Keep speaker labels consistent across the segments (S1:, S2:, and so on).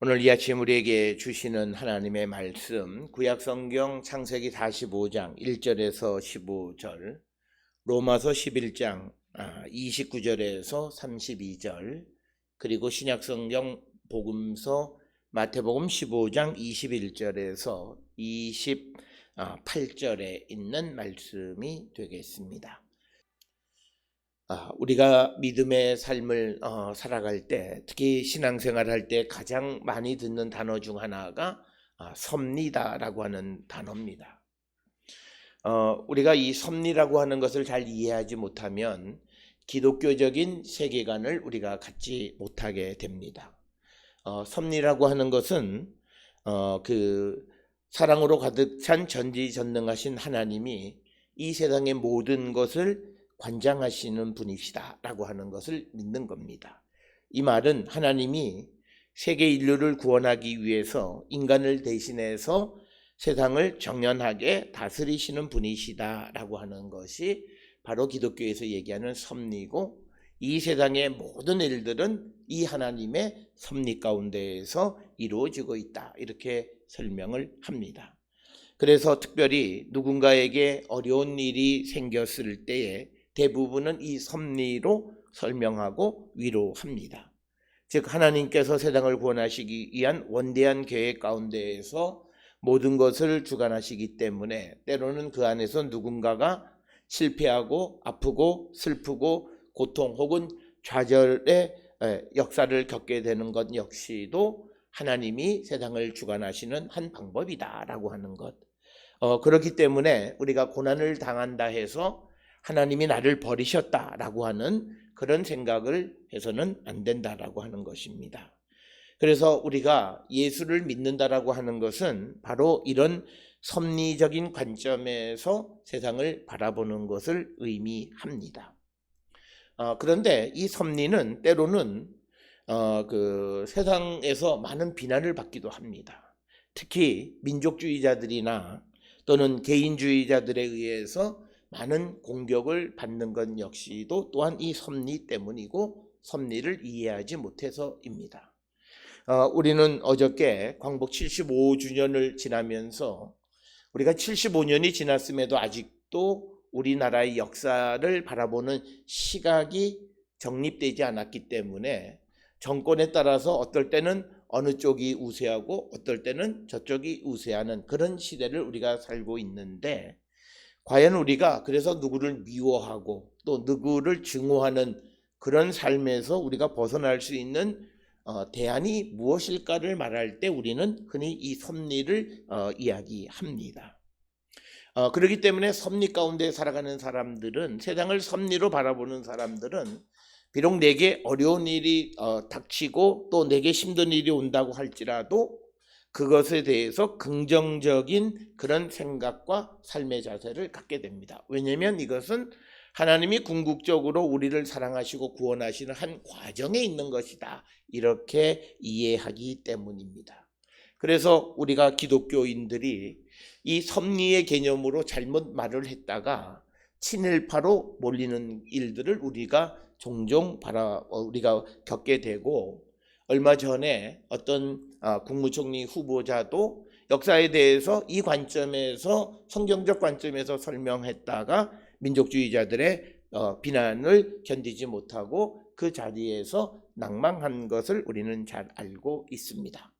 S1: 오늘 이 아침 우리에게 주시는 하나님의 말씀, 구약성경 창세기 45장 1절에서 15절, 로마서 11장 29절에서 32절, 그리고 신약성경 복음서 마태복음 15장 21절에서 28절에 있는 말씀이 되겠습니다. 우리가 믿음의 삶을 살아갈 때, 특히 신앙생활 할 때 가장 많이 듣는 단어 중 하나가 섭리다라고 하는 단어입니다. 우리가 이 섭리라고 하는 것을 잘 이해하지 못하면 기독교적인 세계관을 우리가 갖지 못하게 됩니다. 섭리라고 하는 것은 그 사랑으로 가득 찬 전지전능하신 하나님이 이 세상의 모든 것을 관장하시는 분이시다 라고 하는 것을 믿는 겁니다. 이 말은 하나님이 세계 인류를 구원하기 위해서 인간을 대신해서 세상을 정연하게 다스리시는 분이시다 라고 하는 것이 바로 기독교에서 얘기하는 섭리고, 이 세상의 모든 일들은 이 하나님의 섭리 가운데에서 이루어지고 있다, 이렇게 설명을 합니다. 그래서 특별히 누군가에게 어려운 일이 생겼을 때에 대부분은 이 섭리로 설명하고 위로합니다. 즉, 하나님께서 세상을 구원하시기 위한 원대한 계획 가운데에서 모든 것을 주관하시기 때문에 때로는 그 안에서 누군가가 실패하고 아프고 슬프고 고통 혹은 좌절의 역사를 겪게 되는 것 역시도 하나님이 세상을 주관하시는 한 방법이다라고 하는 것. 그렇기 때문에 우리가 고난을 당한다 해서 하나님이 나를 버리셨다라고 하는 그런 생각을 해서는 안 된다라고 하는 것입니다. 그래서 우리가 예수를 믿는다라고 하는 것은 바로 이런 섭리적인 관점에서 세상을 바라보는 것을 의미합니다. 그런데 이 섭리는 때로는 그 세상에서 많은 비난을 받기도 합니다. 특히 민족주의자들이나 또는 개인주의자들에 의해서 많은 공격을 받는 것 역시도 또한 이 섭리 때문이고 섭리를 이해하지 못해서입니다. 우리는 어저께 광복 75주년을 지나면서 우리가 75년이 지났음에도 아직도 우리나라의 역사를 바라보는 시각이 정립되지 않았기 때문에 정권에 따라서 어떨 때는 어느 쪽이 우세하고 어떨 때는 저쪽이 우세하는 그런 시대를 우리가 살고 있는데, 과연 우리가 그래서 누구를 미워하고 또 누구를 증오하는 그런 삶에서 우리가 벗어날 수 있는 대안이 무엇일까를 말할 때 우리는 흔히 이 섭리를 이야기합니다. 그렇기 때문에 섭리 가운데 살아가는 사람들은, 세상을 섭리로 바라보는 사람들은 비록 내게 어려운 일이 닥치고 또 내게 힘든 일이 온다고 할지라도 그것에 대해서 긍정적인 그런 생각과 삶의 자세를 갖게 됩니다. 왜냐하면 이것은 하나님이 궁극적으로 우리를 사랑하시고 구원하시는 한 과정에 있는 것이다, 이렇게 이해하기 때문입니다. 그래서 우리가 기독교인들이 이 섭리의 개념으로 잘못 말을 했다가 친일파로 몰리는 일들을 우리가 종종 우리가 겪게 되고, 얼마 전에 어떤 국무총리 후보자도 역사에 대해서 이 관점에서, 성경적 관점에서 설명했다가 민족주의자들의 비난을 견디지 못하고 그 자리에서 낙망한 것을 우리는 잘 알고 있습니다.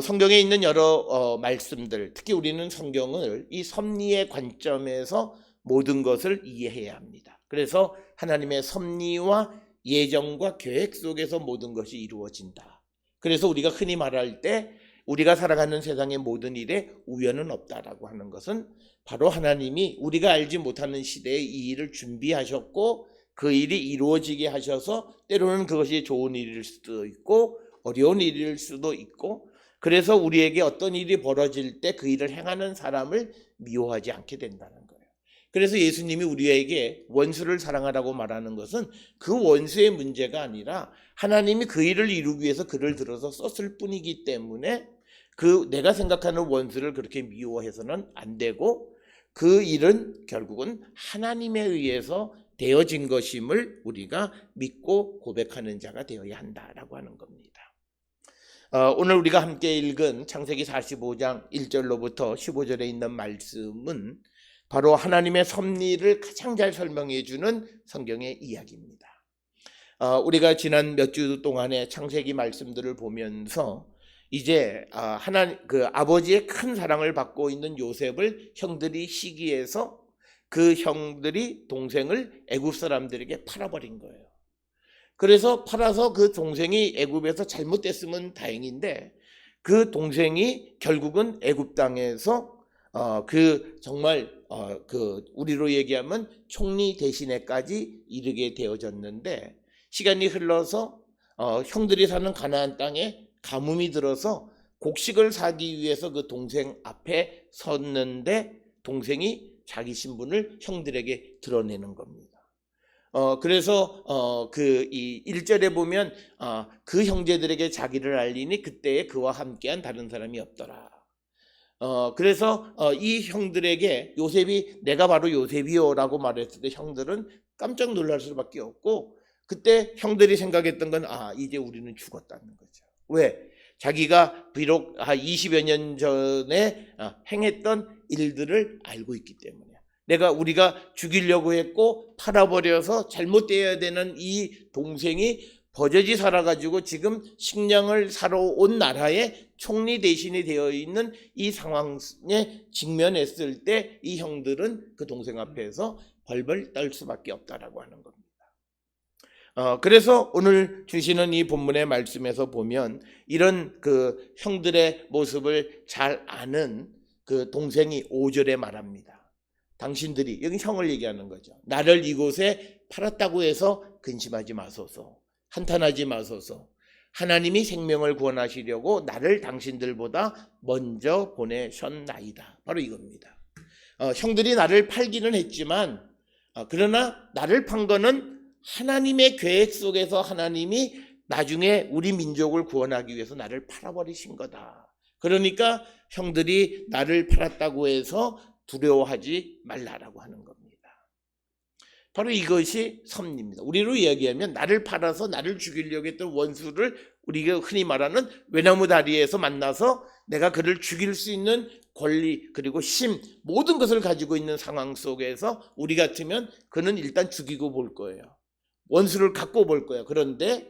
S1: 성경에 있는 여러 말씀들, 특히 우리는 성경을 이 섭리의 관점에서 모든 것을 이해해야 합니다. 그래서 하나님의 섭리와 예정과 계획 속에서 모든 것이 이루어진다. 그래서 우리가 흔히 말할 때 우리가 살아가는 세상의 모든 일에 우연은 없다라고 하는 것은 바로 하나님이 우리가 알지 못하는 시대에 이 일을 준비하셨고 그 일이 이루어지게 하셔서 때로는 그것이 좋은 일일 수도 있고 어려운 일일 수도 있고, 그래서 우리에게 어떤 일이 벌어질 때 그 일을 행하는 사람을 미워하지 않게 된다는 거예요. 그래서 예수님이 우리에게 원수를 사랑하라고 말하는 것은 그 원수의 문제가 아니라 하나님이 그 일을 이루기 위해서 그를 들어서 썼을 뿐이기 때문에 그 내가 생각하는 원수를 그렇게 미워해서는 안 되고, 그 일은 결국은 하나님에 의해서 되어진 것임을 우리가 믿고 고백하는 자가 되어야 한다라고 하는 겁니다. 오늘 우리가 함께 읽은 창세기 45장 1절로부터 15절에 있는 말씀은 바로 하나님의 섭리를 가장 잘 설명해 주는 성경의 이야기입니다. 우리가 지난 몇 주 동안의 창세기 말씀들을 보면서 이제 아버지의 큰 사랑을 받고 있는 요셉을 형들이 시기해서 그 형들이 동생을 애굽 사람들에게 팔아버린 거예요. 그래서 팔아서 그 동생이 애굽에서 잘못됐으면 다행인데 그 동생이 결국은 애굽 땅에서 정말 우리로 얘기하면 총리 대신에까지 이르게 되어졌는데, 시간이 흘러서 형들이 사는 가나안 땅에 가뭄이 들어서 곡식을 사기 위해서 그 동생 앞에 섰는데 동생이 자기 신분을 형들에게 드러내는 겁니다. 그래서 이 1절에 보면 그 형제들에게 자기를 알리니 그때에 그와 함께한 다른 사람이 없더라. 그래서 이 형들에게 요셉이 내가 바로 요셉이요라고 말했을 때 형들은 깜짝 놀랄 수밖에 없고, 그때 형들이 생각했던 건 이제 우리는 죽었다는 거죠. 왜? 자기가 비록 20여 년 전에 행했던 일들을 알고 있기 때문에. 우리가 죽이려고 했고 팔아버려서 잘못되어야 되는 이 동생이 버젓이 살아가지고 지금 식량을 사러 온 나라의 총리 대신이 되어 있는 이 상황에 직면했을 때 이 형들은 그 동생 앞에서 벌벌 떨 수밖에 없다라고 하는 겁니다. 그래서 오늘 주시는 이 본문의 말씀에서 보면 이런 그 형들의 모습을 잘 아는 그 동생이 5절에 말합니다. 당신들이, 여기 형을 얘기하는 거죠. 나를 이곳에 팔았다고 해서 근심하지 마소서, 한탄하지 마소서. 하나님이 생명을 구원하시려고 나를 당신들보다 먼저 보내셨나이다. 바로 이겁니다. 형들이 나를 팔기는 했지만 그러나 나를 판 거는 하나님의 계획 속에서 하나님이 나중에 우리 민족을 구원하기 위해서 나를 팔아버리신 거다. 그러니까 형들이 나를 팔았다고 해서 두려워하지 말라라고 하는 겁니다. 바로 이것이 섭리입니다. 우리로 이야기하면 나를 팔아서 나를 죽이려고 했던 원수를 우리가 흔히 말하는 외나무 다리에서 만나서 내가 그를 죽일 수 있는 권리 그리고 힘, 모든 것을 가지고 있는 상황 속에서 우리 같으면 그는 일단 죽이고 볼 거예요. 원수를 갖고 볼 거예요. 그런데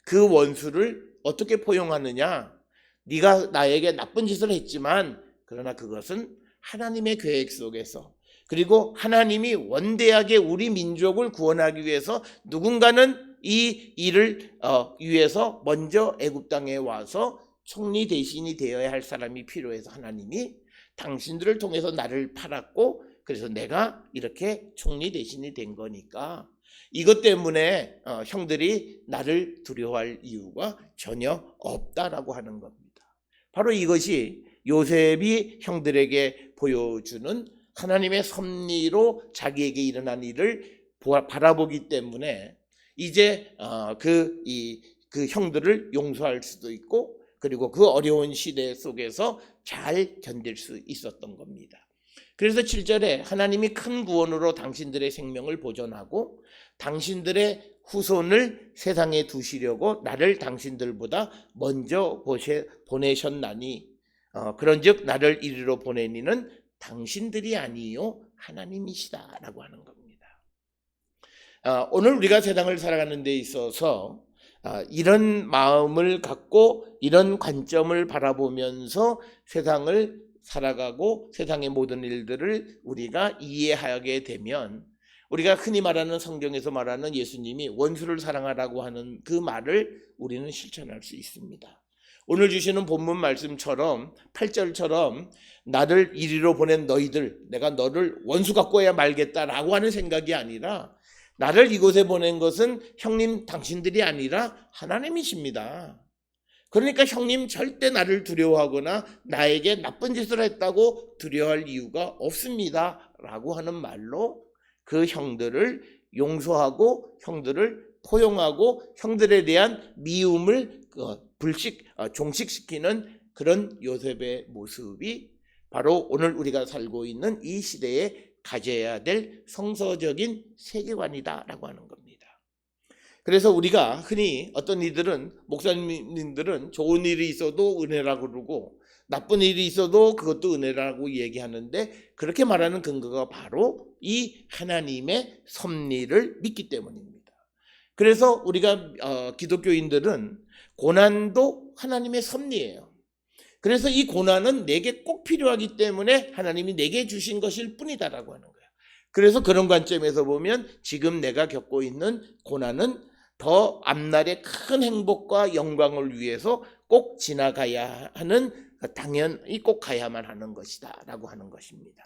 S1: 그 원수를 어떻게 포용하느냐? 네가 나에게 나쁜 짓을 했지만 그러나 그것은 하나님의 계획 속에서, 그리고 하나님이 원대하게 우리 민족을 구원하기 위해서 누군가는 이 일을 위해서 먼저 애굽 땅에 와서 총리 대신이 되어야 할 사람이 필요해서 하나님이 당신들을 통해서 나를 팔았고, 그래서 내가 이렇게 총리 대신이 된 거니까 이것 때문에 형들이 나를 두려워할 이유가 전혀 없다라고 하는 겁니다. 바로 이것이 요셉이 형들에게 보여주는 하나님의 섭리로 자기에게 일어난 일을 바라보기 때문에 이제 그 형들을 용서할 수도 있고, 그리고 그 어려운 시대 속에서 잘 견딜 수 있었던 겁니다. 그래서 7절에 하나님이 큰 구원으로 당신들의 생명을 보존하고 당신들의 후손을 세상에 두시려고 나를 당신들보다 먼저 보내셨나니 그런즉 나를 이리로 보내니는 당신들이 아니요 하나님이시다라고 하는 겁니다. 오늘 우리가 세상을 살아가는 데 있어서 이런 마음을 갖고 이런 관점을 바라보면서 세상을 살아가고 세상의 모든 일들을 우리가 이해하게 되면 우리가 흔히 말하는 성경에서 말하는 예수님이 원수를 사랑하라고 하는 그 말을 우리는 실천할 수 있습니다. 오늘 주시는 본문 말씀처럼 8절처럼 나를 이리로 보낸 너희들, 내가 너를 원수 갖고 해야 말겠다라고 하는 생각이 아니라 나를 이곳에 보낸 것은 형님 당신들이 아니라 하나님이십니다. 그러니까 형님 절대 나를 두려워하거나 나에게 나쁜 짓을 했다고 두려워할 이유가 없습니다 라고 하는 말로 그 형들을 용서하고 형들을 포용하고 형들에 대한 미움을 종식시키는 그런 요셉의 모습이 바로 오늘 우리가 살고 있는 이 시대에 가져야 될 성서적인 세계관이다라고 하는 겁니다. 그래서 우리가 흔히 어떤 이들은, 목사님들은 좋은 일이 있어도 은혜라고 그러고 나쁜 일이 있어도 그것도 은혜라고 얘기하는데, 그렇게 말하는 근거가 바로 이 하나님의 섭리를 믿기 때문입니다. 그래서 우리가 기독교인들은 고난도 하나님의 섭리예요. 그래서 이 고난은 내게 꼭 필요하기 때문에 하나님이 내게 주신 것일 뿐이다라고 하는 거예요. 그래서 그런 관점에서 보면 지금 내가 겪고 있는 고난은 더 앞날의 큰 행복과 영광을 위해서 꼭 지나가야 하는, 당연히 꼭 가야만 하는 것이다 라고 하는 것입니다.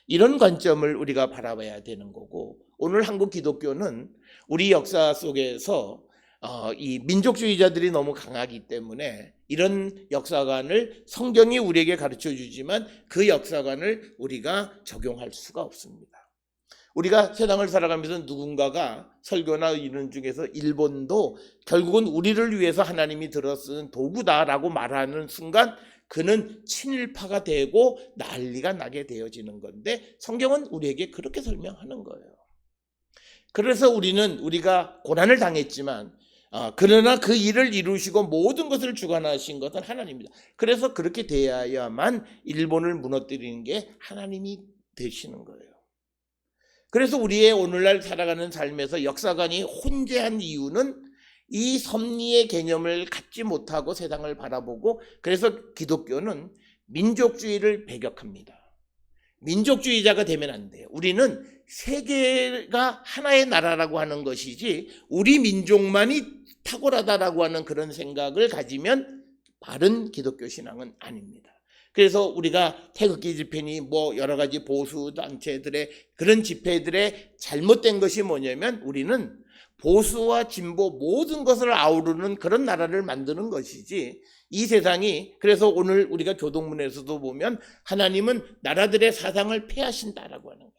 S1: 이런 관점을 우리가 바라봐야 되는 거고, 오늘 한국 기독교는 우리 역사 속에서 이 민족주의자들이 너무 강하기 때문에 이런 역사관을 성경이 우리에게 가르쳐 주지만 그 역사관을 우리가 적용할 수가 없습니다. 우리가 세상을 살아가면서 누군가가 설교나 이런 중에서 일본도 결국은 우리를 위해서 하나님이 들어 쓰는 도구다라고 말하는 순간 그는 친일파가 되고 난리가 나게 되어지는 건데, 성경은 우리에게 그렇게 설명하는 거예요. 그래서 우리가 고난을 당했지만 그러나 그 일을 이루시고 모든 것을 주관하신 것은 하나님입니다. 그래서 그렇게 되어야만 일본을 무너뜨리는 게 하나님이 되시는 거예요. 그래서 우리의 오늘날 살아가는 삶에서 역사관이 혼재한 이유는 이 섭리의 개념을 갖지 못하고 세상을 바라보고, 그래서 기독교는 민족주의를 배격합니다. 민족주의자가 되면 안 돼요. 우리는 세계가 하나의 나라라고 하는 것이지 우리 민족만이 탁월하다라고 하는 그런 생각을 가지면 바른 기독교 신앙은 아닙니다. 그래서 우리가 태극기 집회니 여러 가지 보수 단체들의 그런 집회들의 잘못된 것이 뭐냐면, 우리는 보수와 진보 모든 것을 아우르는 그런 나라를 만드는 것이지, 이 세상이, 그래서 오늘 우리가 교동문에서도 보면 하나님은 나라들의 사상을 폐하신다라고 하는 거예요.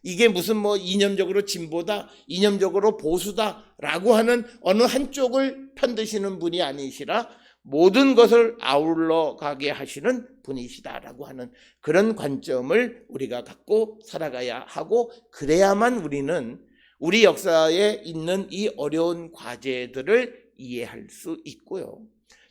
S1: 이게 무슨 이념적으로 진보다, 이념적으로 보수다라고 하는 어느 한쪽을 편드시는 분이 아니시라 모든 것을 아울러 가게 하시는 분이시다라고 하는 그런 관점을 우리가 갖고 살아가야 하고, 그래야만 우리는 우리 역사에 있는 이 어려운 과제들을 이해할 수 있고요.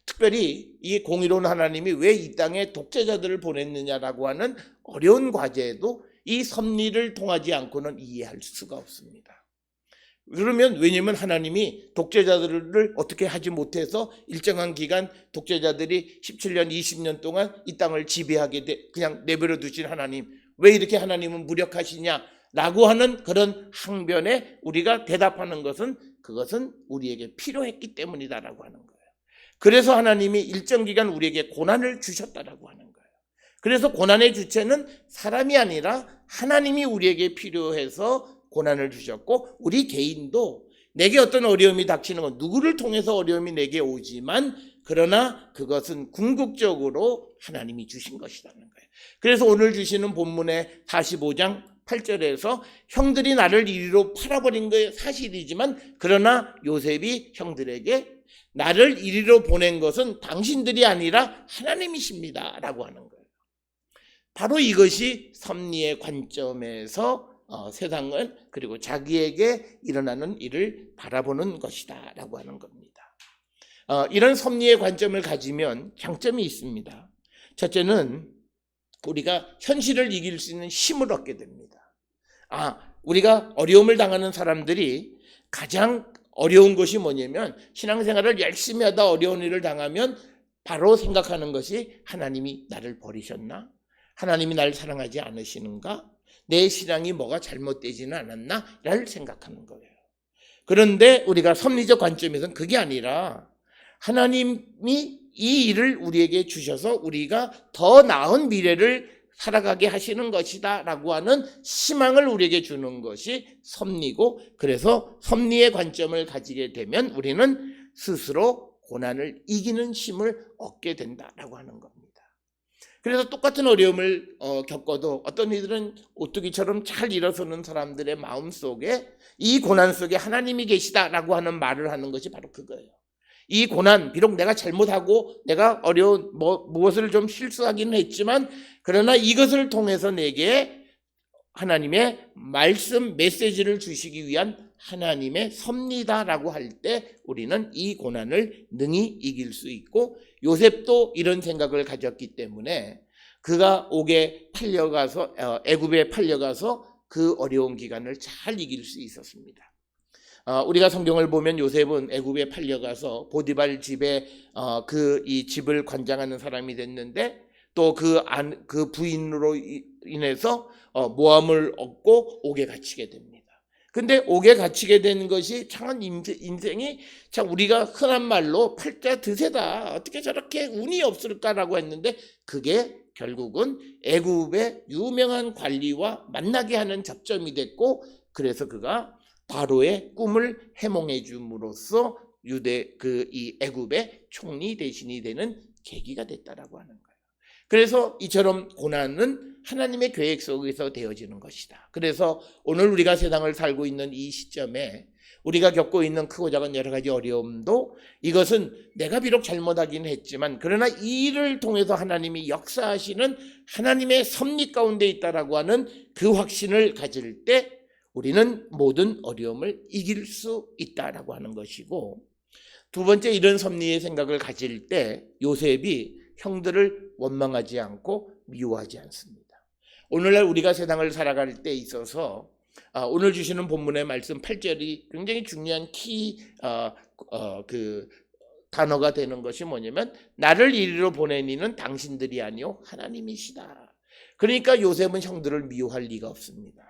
S1: 특별히 이 공의로운 하나님이 왜 이 땅에 독재자들을 보냈느냐라고 하는 어려운 과제도 이 섭리를 통하지 않고는 이해할 수가 없습니다. 그러면 왜냐면 하나님이 독재자들을 어떻게 하지 못해서 일정한 기간 독재자들이 17년 20년 동안 이 땅을 지배하게 그냥 내버려 두신 하나님, 왜 이렇게 하나님은 무력하시냐라고 하는 그런 항변에 우리가 대답하는 것은, 그것은 우리에게 필요했기 때문이다라고 하는 거예요. 그래서 하나님이 일정 기간 우리에게 고난을 주셨다라고 하는 거예요. 그래서 고난의 주체는 사람이 아니라 하나님이 우리에게 필요해서 고난을 주셨고, 우리 개인도 내게 어떤 어려움이 닥치는 건 누구를 통해서 어려움이 내게 오지만, 그러나 그것은 궁극적으로 하나님이 주신 것이라는 거예요. 그래서 오늘 주시는 본문의 45장 8절에서 형들이 나를 이리로 팔아버린 게 사실이지만, 그러나 요셉이 형들에게 나를 이리로 보낸 것은 당신들이 아니라 하나님이십니다 라고 하는 거예요. 바로 이것이 섭리의 관점에서 세상을, 그리고 자기에게 일어나는 일을 바라보는 것이다 라고 하는 겁니다. 이런 섭리의 관점을 가지면 장점이 있습니다. 첫째는 우리가 현실을 이길 수 있는 힘을 얻게 됩니다. 우리가 어려움을 당하는 사람들이 가장 어려운 것이 뭐냐면, 신앙생활을 열심히 하다 어려운 일을 당하면 바로 생각하는 것이, 하나님이 나를 버리셨나? 하나님이 나를 사랑하지 않으시는가? 내 신앙이 뭐가 잘못되지는 않았나? 라를 생각하는 거예요. 그런데 우리가 섭리적 관점에서는 그게 아니라 하나님이 이 일을 우리에게 주셔서 우리가 더 나은 미래를 살아가게 하시는 것이다 라고 하는 희망을 우리에게 주는 것이 섭리고, 그래서 섭리의 관점을 가지게 되면 우리는 스스로 고난을 이기는 힘을 얻게 된다라고 하는 겁니다. 그래서 똑같은 어려움을 겪어도 어떤 이들은 오뚜기처럼 잘 일어서는 사람들의 마음속에 이 고난 속에 하나님이 계시다라고 하는 말을 하는 것이 바로 그거예요. 이 고난, 비록 내가 잘못하고 내가 어려운 무엇을 좀 실수하기는 했지만, 그러나 이것을 통해서 내게 하나님의 말씀 메시지를 주시기 위한 하나님의 섭리다라고 할 때 우리는 이 고난을 능히 이길 수 있고, 요셉도 이런 생각을 가졌기 때문에 그가 애굽에 팔려가서 그 어려운 기간을 잘 이길 수 있었습니다. 우리가 성경을 보면 요셉은 애굽에 팔려가서 보디발 집에 이 집을 관장하는 사람이 됐는데, 또 그 부인으로 인해서 모함을 얻고 옥에 갇히게 됩니다. 근데 옥에 갇히게 되는 것이 참 인생이 참 우리가 흔한 말로 팔자 드세다, 어떻게 저렇게 운이 없을까라고 했는데, 그게 결국은 애굽의 유명한 관리와 만나게 하는 접점이 됐고, 그래서 그가 바로의 꿈을 해몽해 줌으로써 이 애굽의 총리 대신이 되는 계기가 됐다라고 하는 거예요. 그래서 이처럼 고난은 하나님의 계획 속에서 되어지는 것이다. 그래서 오늘 우리가 세상을 살고 있는 이 시점에 우리가 겪고 있는 크고 작은 여러 가지 어려움도, 이것은 내가 비록 잘못하긴 했지만 그러나 이 일을 통해서 하나님이 역사하시는 하나님의 섭리 가운데 있다라고 하는 그 확신을 가질 때 우리는 모든 어려움을 이길 수 있다라고 하는 것이고, 두 번째, 이런 섭리의 생각을 가질 때 요셉이 형들을 원망하지 않고 미워하지 않습니다. 오늘날 우리가 세상을 살아갈 때 있어서 오늘 주시는 본문의 말씀 8절이 굉장히 중요한 단어가 되는 것이 뭐냐면, 나를 이리로 보낸 이는 당신들이 아니요 하나님이시다. 그러니까 요셉은 형들을 미워할 리가 없습니다.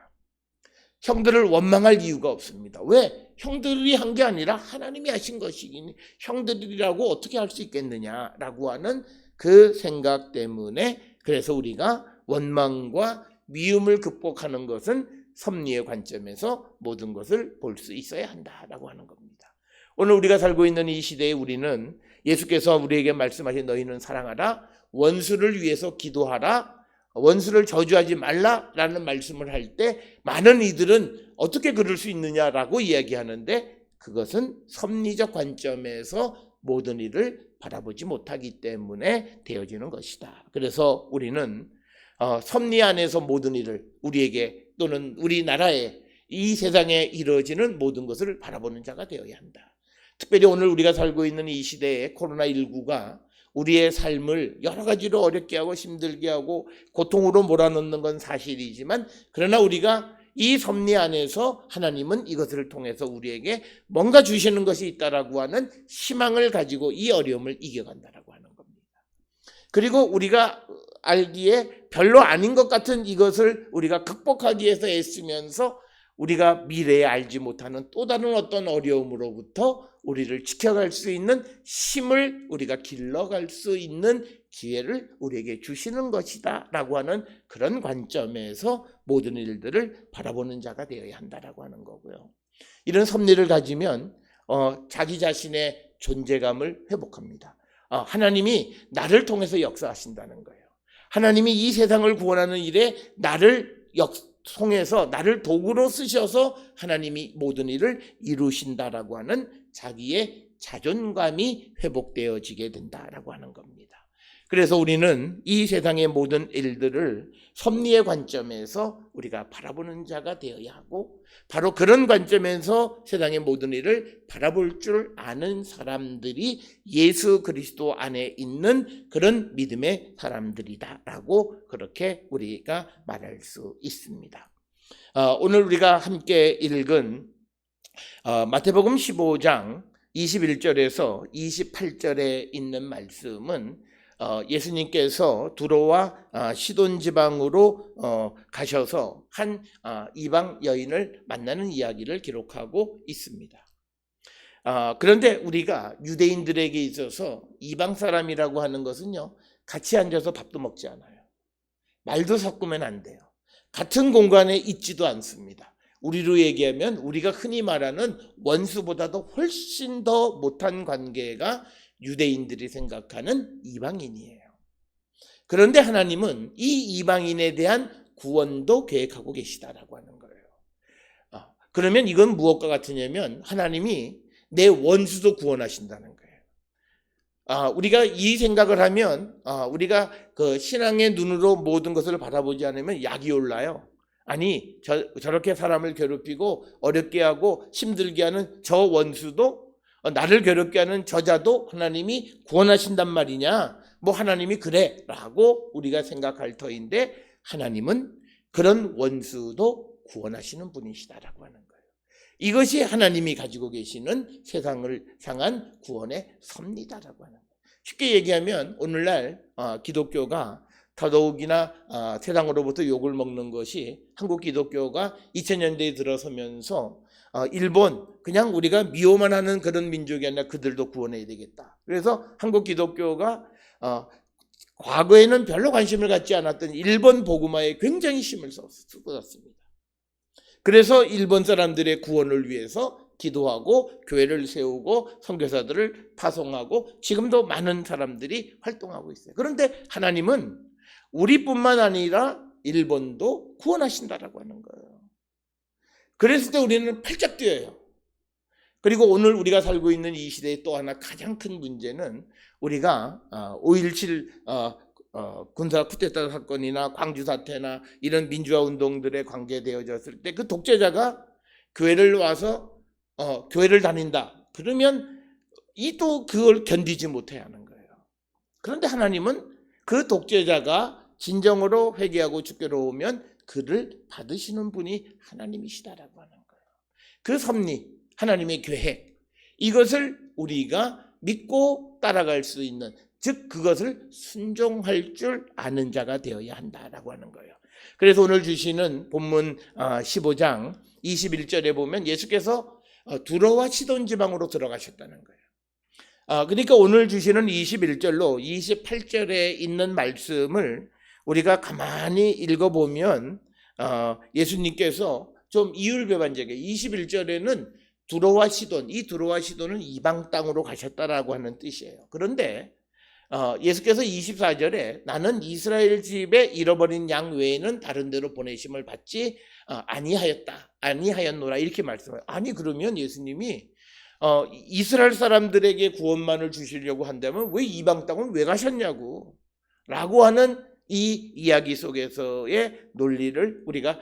S1: 형들을 원망할 이유가 없습니다. 왜? 형들이 한 게 아니라 하나님이 하신 것이니 형들이라고 어떻게 할 수 있겠느냐라고 하는 그 생각 때문에, 그래서 우리가 원망과 미움을 극복하는 것은 섭리의 관점에서 모든 것을 볼 수 있어야 한다라고 하는 겁니다. 오늘 우리가 살고 있는 이 시대에 우리는 예수께서 우리에게 말씀하신 너희는 사랑하라, 원수를 위해서 기도하라, 원수를 저주하지 말라라는 말씀을 할 때 많은 이들은 어떻게 그럴 수 있느냐라고 이야기하는데, 그것은 섭리적 관점에서 모든 일을 바라보지 못하기 때문에 되어지는 것이다. 그래서 우리는 섭리 안에서 모든 일을 우리에게 또는 우리나라에 이 세상에 이루어지는 모든 것을 바라보는 자가 되어야 한다. 특별히 오늘 우리가 살고 있는 이 시대에 코로나19가 우리의 삶을 여러 가지로 어렵게 하고 힘들게 하고 고통으로 몰아넣는 건 사실이지만, 그러나 우리가 이 섭리 안에서 하나님은 이것을 통해서 우리에게 뭔가 주시는 것이 있다라고 하는 희망을 가지고 이 어려움을 이겨간다라고 하는 겁니다. 그리고 우리가 알기에 별로 아닌 것 같은 이것을 우리가 극복하기 위해서 애쓰면서 우리가 미래에 알지 못하는 또 다른 어떤 어려움으로부터 우리를 지켜갈 수 있는 힘을 우리가 길러갈 수 있는 기회를 우리에게 주시는 것이다 라고 하는 그런 관점에서 모든 일들을 바라보는 자가 되어야 한다라고 하는 거고요. 이런 섭리를 가지면 자기 자신의 존재감을 회복합니다. 하나님이 나를 통해서 역사하신다는 거예요. 하나님이 이 세상을 구원하는 일에 나를 통해서 나를 도구로 쓰셔서 하나님이 모든 일을 이루신다라고 하는 자기의 자존감이 회복되어지게 된다라고 하는 겁니다. 그래서 우리는 이 세상의 모든 일들을 섭리의 관점에서 우리가 바라보는 자가 되어야 하고, 바로 그런 관점에서 세상의 모든 일을 바라볼 줄 아는 사람들이 예수 그리스도 안에 있는 그런 믿음의 사람들이다라고 그렇게 우리가 말할 수 있습니다. 오늘 우리가 함께 읽은 마태복음 15장 21절에서 28절에 있는 말씀은 예수님께서 두로와 시돈 지방으로 가셔서 한 이방 여인을 만나는 이야기를 기록하고 있습니다. 그런데 우리가 유대인들에게 있어서 이방 사람이라고 하는 것은요, 같이 앉아서 밥도 먹지 않아요. 말도 섞으면 안 돼요. 같은 공간에 있지도 않습니다. 우리로 얘기하면 우리가 흔히 말하는 원수보다도 훨씬 더 못한 관계가 유대인들이 생각하는 이방인이에요. 그런데 하나님은 이 이방인에 대한 구원도 계획하고 계시다라고 하는 거예요. 그러면 이건 무엇과 같으냐면 하나님이 내 원수도 구원하신다는 거예요. 우리가 이 생각을 하면 우리가 그 신앙의 눈으로 모든 것을 바라보지 않으면 약이 올라요. 아니 저렇게 사람을 괴롭히고 어렵게 하고 힘들게 하는 저 원수도 나를 괴롭게 하는 저자도 하나님이 구원하신단 말이냐? 뭐 하나님이 그래 라고 우리가 생각할 터인데 하나님은 그런 원수도 구원하시는 분이시다라고 하는 거예요. 이것이 하나님이 가지고 계시는 세상을 향한 구원의 섭리다라고 하는 거예요. 쉽게 얘기하면 오늘날 기독교가 더더욱이나 세상으로부터 욕을 먹는 것이 한국 기독교가 2000년대에 들어서면서 일본 그냥 우리가 미워만 하는 그런 민족이 아니라 그들도 구원해야 되겠다. 그래서 한국 기독교가 과거에는 별로 관심을 갖지 않았던 일본 복음화에 굉장히 힘을 쏟았습니다. 그래서 일본 사람들의 구원을 위해서 기도하고 교회를 세우고 선교사들을 파송하고 지금도 많은 사람들이 활동하고 있어요. 그런데 하나님은 우리뿐만 아니라 일본도 구원하신다라고 하는 거예요. 그랬을 때 우리는 팔짝 뛰어요. 그리고 오늘 우리가 살고 있는 이 시대의 또 하나 가장 큰 문제는 우리가 5.17 군사 쿠데타 사건이나 광주 사태나 이런 민주화 운동들에 관계되어졌을 때 그 독재자가 교회를 와서 교회를 다닌다. 그러면 이 또 그걸 견디지 못해 하는 거예요. 그런데 하나님은 그 독재자가 진정으로 회개하고 주께로 오면 그를 받으시는 분이 하나님이시다라고 하는 거예요. 그 섭리, 하나님의 계획, 이것을 우리가 믿고 따라갈 수 있는, 즉 그것을 순종할 줄 아는 자가 되어야 한다라고 하는 거예요. 그래서 오늘 주시는 본문 15장 21절에 보면 예수께서 두로와 시돈 지방으로 들어가셨다는 거예요. 그러니까 오늘 주시는 21절로 28절에 있는 말씀을 우리가 가만히 읽어보면 예수님께서 좀 이율배반적이에요. 21절에는 두로와 시돈, 이 두로와 시돈은 이방 땅으로 가셨다라고 하는 뜻이에요. 그런데 예수께서 24절에 나는 이스라엘 집에 잃어버린 양 외에는 다른 데로 보내심을 받지 아니하였노라 이렇게 말씀해요. 아니 그러면 예수님이 이스라엘 사람들에게 구원만을 주시려고 한다면 왜 이방 땅은 왜 가셨냐고 라고 하는 이 이야기 속에서의 논리를 우리가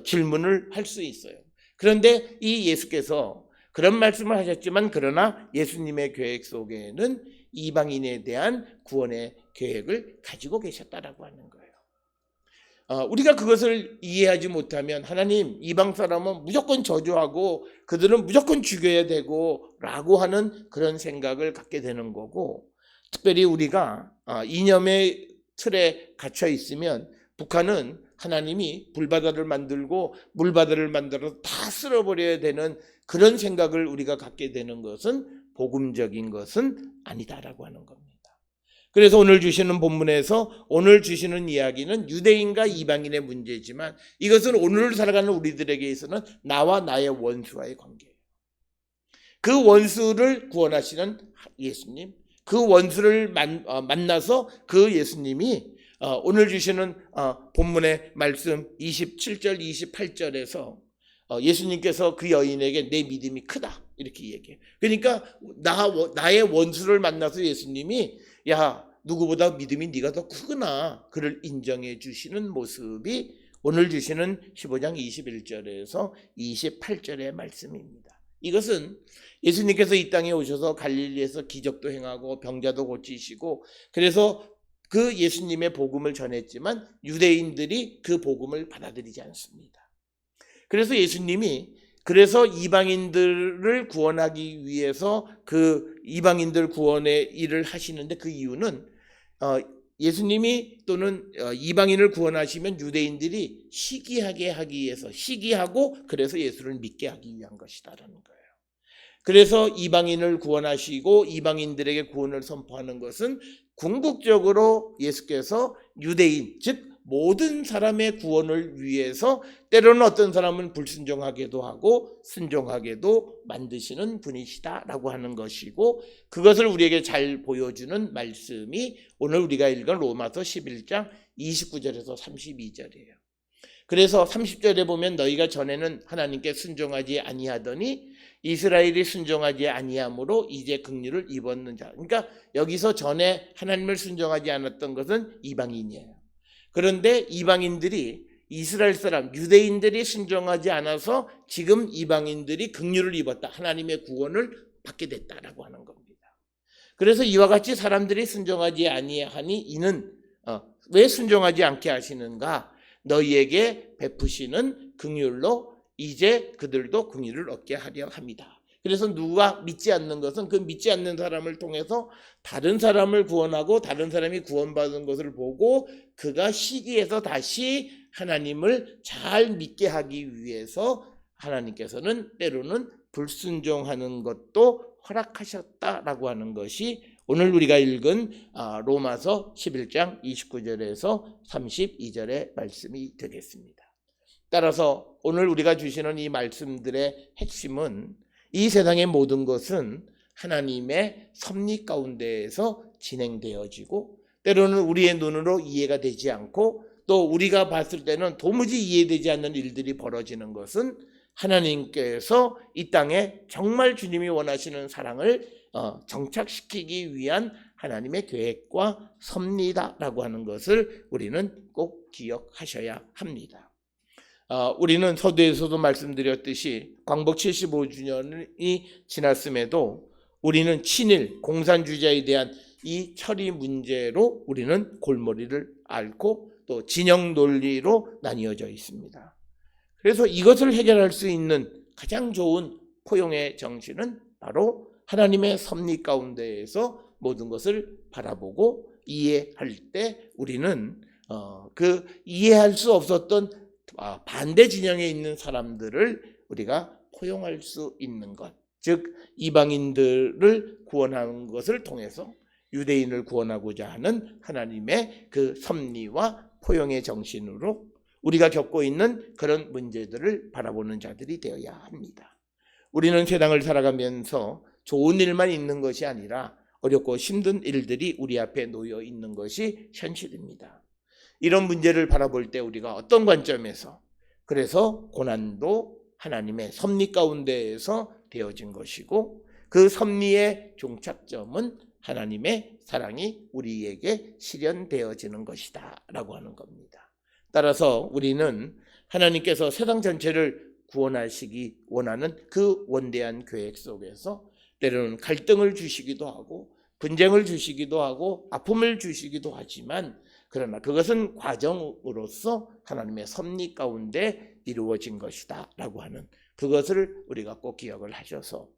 S1: 질문을 할 수 있어요. 그런데 이 예수께서 그런 말씀을 하셨지만 그러나 예수님의 계획 속에는 이방인에 대한 구원의 계획을 가지고 계셨다라고 하는 거예요. 우리가 그것을 이해하지 못하면 하나님 이방 사람은 무조건 저주하고 그들은 무조건 죽여야 되고 라고 하는 그런 생각을 갖게 되는 거고, 특별히 우리가 이념의 틀에 갇혀 있으면 북한은 하나님이 불바다를 만들고 물바다를 만들어서 다 쓸어버려야 되는 그런 생각을 우리가 갖게 되는 것은 복음적인 것은 아니다라고 하는 겁니다. 그래서 오늘 주시는 본문에서 오늘 주시는 이야기는 유대인과 이방인의 문제지만 이것은 오늘 살아가는 우리들에게 있어서는 나와 나의 원수와의 관계예요. 그 원수를 구원하시는 예수님, 그 원수를 만나서 그 예수님이 오늘 주시는 본문의 말씀 27절 28절에서 예수님께서 그 여인에게 내 믿음이 크다 이렇게 얘기해요. 그러니까 나의 원수를 만나서 예수님이 야 누구보다 믿음이 네가 더 크구나 그를 인정해 주시는 모습이 오늘 주시는 15장 21절에서 28절의 말씀입니다. 이것은 예수님께서 이 땅에 오셔서 갈릴리에서 기적도 행하고 병자도 고치시고 그래서 그 예수님의 복음을 전했지만 유대인들이 그 복음을 받아들이지 않습니다. 그래서 예수님이 그래서 이방인들을 구원하기 위해서 그 이방인들 구원의 일을 하시는데 그 이유는 예수님이 또는 이방인을 구원하시면 유대인들이 시기하게 하기 위해서 시기하고 그래서 예수를 믿게 하기 위한 것이다라는 거예요. 그래서 이방인을 구원하시고 이방인들에게 구원을 선포하는 것은 궁극적으로 예수께서 유대인 즉 모든 사람의 구원을 위해서 때로는 어떤 사람은 불순종하게도 하고 순종하게도 만드시는 분이시다라고 하는 것이고 그것을 우리에게 잘 보여주는 말씀이 오늘 우리가 읽은 로마서 11장 29절에서 32절이에요. 그래서 30절에 보면 너희가 전에는 하나님께 순종하지 아니하더니 이스라엘이 순종하지 아니함으로 이제 긍휼을 입었는 자. 그러니까 여기서 전에 하나님을 순종하지 않았던 것은 이방인이에요. 그런데 이방인들이 이스라엘 사람 유대인들이 순종하지 않아서 지금 이방인들이 긍휼을 입었다. 하나님의 구원을 받게 됐다라고 하는 겁니다. 그래서 이와 같이 사람들이 순종하지 아니하니 이는 왜 순종하지 않게 하시는가? 너희에게 베푸시는 긍휼로 이제 그들도 긍휼을 얻게 하려 합니다. 그래서 누가 믿지 않는 것은 그 믿지 않는 사람을 통해서 다른 사람을 구원하고 다른 사람이 구원받은 것을 보고 그가 시기에서 다시 하나님을 잘 믿게 하기 위해서 하나님께서는 때로는 불순종하는 것도 허락하셨다라고 하는 것이 오늘 우리가 읽은 로마서 11장 29절에서 32절의 말씀이 되겠습니다. 따라서 오늘 우리가 주시는 이 말씀들의 핵심은 이 세상의 모든 것은 하나님의 섭리 가운데에서 진행되어지고 때로는 우리의 눈으로 이해가 되지 않고 또 우리가 봤을 때는 도무지 이해되지 않는 일들이 벌어지는 것은 하나님께서 이 땅에 정말 주님이 원하시는 사랑을 정착시키기 위한 하나님의 계획과 섭리다라고 하는 것을 우리는 꼭 기억하셔야 합니다. 우리는 서두에서도 말씀드렸듯이 광복 75주년이 지났음에도 우리는 친일 공산주의자에 대한 이 처리 문제로 우리는 골머리를 앓고 또 진영 논리로 나뉘어져 있습니다. 그래서 이것을 해결할 수 있는 가장 좋은 포용의 정신은 바로 하나님의 섭리 가운데에서 모든 것을 바라보고 이해할 때 우리는 그 이해할 수 없었던 반대 진영에 있는 사람들을 우리가 포용할 수 있는 것, 즉 이방인들을 구원하는 것을 통해서 유대인을 구원하고자 하는 하나님의 그 섭리와 포용의 정신으로 우리가 겪고 있는 그런 문제들을 바라보는 자들이 되어야 합니다. 우리는 세상을 살아가면서 좋은 일만 있는 것이 아니라 어렵고 힘든 일들이 우리 앞에 놓여 있는 것이 현실입니다. 이런 문제를 바라볼 때 우리가 어떤 관점에서, 그래서 고난도 하나님의 섭리 가운데에서 되어진 것이고 그 섭리의 종착점은 하나님의 사랑이 우리에게 실현되어지는 것이다 라고 하는 겁니다. 따라서 우리는 하나님께서 세상 전체를 구원하시기 원하는 그 원대한 계획 속에서 때로는 갈등을 주시기도 하고 분쟁을 주시기도 하고 아픔을 주시기도 하지만 그러나 그것은 과정으로서 하나님의 섭리 가운데 이루어진 것이다 라고 하는 그것을 우리가 꼭 기억을 하셔서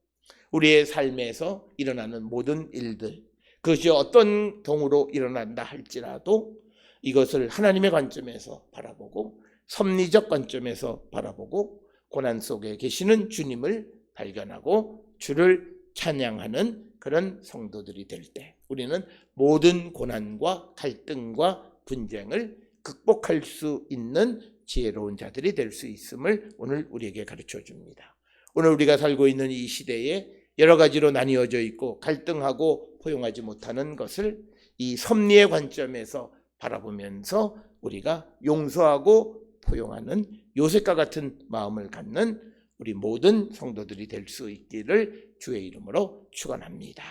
S1: 우리의 삶에서 일어나는 모든 일들, 그것이 어떤 동으로 일어난다 할지라도 이것을 하나님의 관점에서 바라보고 섭리적 관점에서 바라보고 고난 속에 계시는 주님을 발견하고 주를 찬양하는 그런 성도들이 될 때 우리는 모든 고난과 갈등과 분쟁을 극복할 수 있는 지혜로운 자들이 될 수 있음을 오늘 우리에게 가르쳐 줍니다. 오늘 우리가 살고 있는 이 시대에 여러 가지로 나뉘어져 있고 갈등하고 포용하지 못하는 것을 이 섭리의 관점에서 바라보면서 우리가 용서하고 포용하는 요셉과 같은 마음을 갖는 우리 모든 성도들이 될 수 있기를 주의 이름으로 축원합니다.